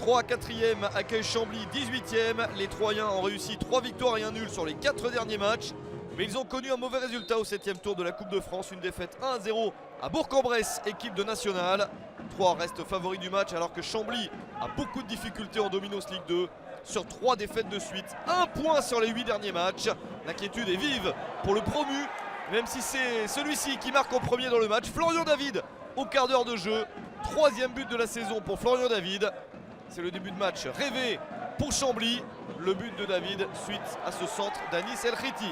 Troyes 4e accueille Chambly 18e. Les Troyens ont réussi 3 victoires et un nul sur les 4 derniers matchs. Mais ils ont connu un mauvais résultat au 7e tour de la Coupe de France. Une défaite 1-0 à Bourg-en-Bresse, équipe de National. Troyes reste favori du match alors que Chambly a beaucoup de difficultés en Dominos Ligue 2. Sur 3 défaites de suite, 1 point sur les 8 derniers matchs. L'inquiétude est vive pour le promu, même si c'est celui-ci qui marque en premier dans le match. Florian David au quart d'heure de jeu. 3e but de la saison pour Florian David. C'est le début de match rêvé pour Chambly. Le but de David suite à ce centre d'Anis El Khiti.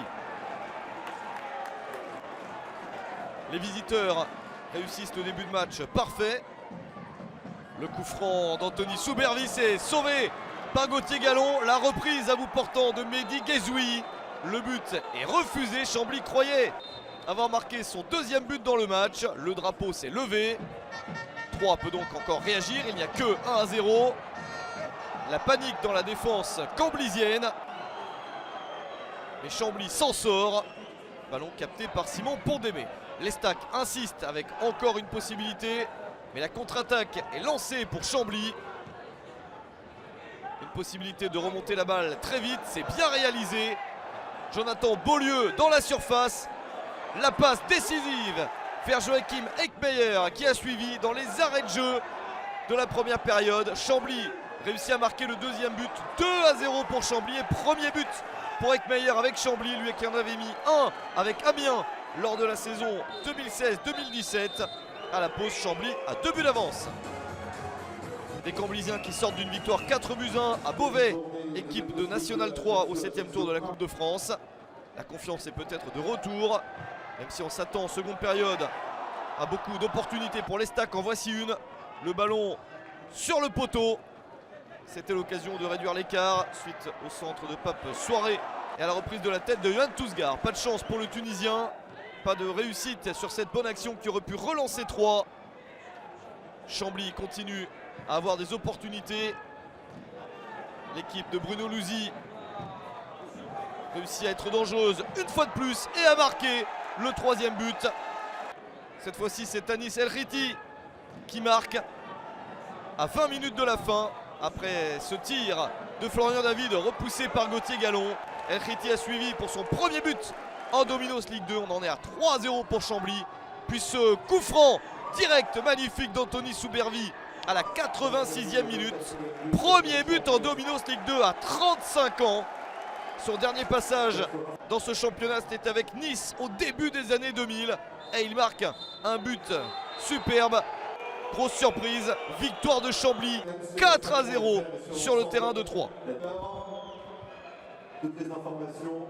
Les visiteurs réussissent le début de match parfait. Le coup franc d'Anthony Soubervis est sauvé par Gauthier Gallon. La reprise à bout portant de Mehdi Guezoui. Le but est refusé. Chambly croyait avoir marqué son 2e but dans le match. Le drapeau s'est levé. Troyes peut donc encore réagir. Il n'y a que 1-0. La panique dans la défense camblisienne. Mais Chambly s'en sort. Ballon capté par Simon Pondémé. L'Estac insiste avec encore une possibilité. Mais la contre-attaque est lancée pour Chambly. Une possibilité de remonter la balle très vite. C'est bien réalisé. Jonathan Beaulieu dans la surface. La passe décisive vers Joachim Eckmeyer qui a suivi dans les arrêts de jeu de la première période. Chambly réussit à marquer le 2e but. 2-0 pour Chambly et premier but pour Eckmeyer avec Chambly. Lui qui en avait mis un avec Amiens lors de la saison 2016-2017. À la pause, Chambly a 2 buts d'avance. Des Camblisiens qui sortent d'une victoire 4-1 à Beauvais, équipe de National 3 au 7e tour de la Coupe de France. La confiance est peut-être de retour, même si on s'attend en seconde période à beaucoup d'opportunités pour l'Estac. En voici une. Le ballon sur le poteau. C'était l'occasion de réduire l'écart suite au centre de Pape Soirée et à la reprise de la tête de Yohan Tousgar. Pas de chance pour le Tunisien. Pas de réussite sur cette bonne action qui aurait pu relancer Troyes. Chambly continue à avoir des opportunités. L'équipe de Bruno Luzi réussit à être dangereuse une fois de plus et à marquer le 3e but. Cette fois-ci, c'est Anis El Khiti qui marque à 20 minutes de la fin. Après ce tir de Florian David repoussé par Gauthier Gallon. El Khiti a suivi pour son premier but en Dominos Ligue 2. On en est à 3-0 pour Chambly. Puis ce coup franc direct magnifique d'Anthony Soubervis à la 86e minute. Premier but en Dominos Ligue 2 à 35 ans. Son dernier passage dans ce championnat, c'était avec Nice au début des années 2000. Et il marque un but superbe. Grosse surprise, victoire de Chambly 4-0 sur le terrain de Troyes. Toutes les informations.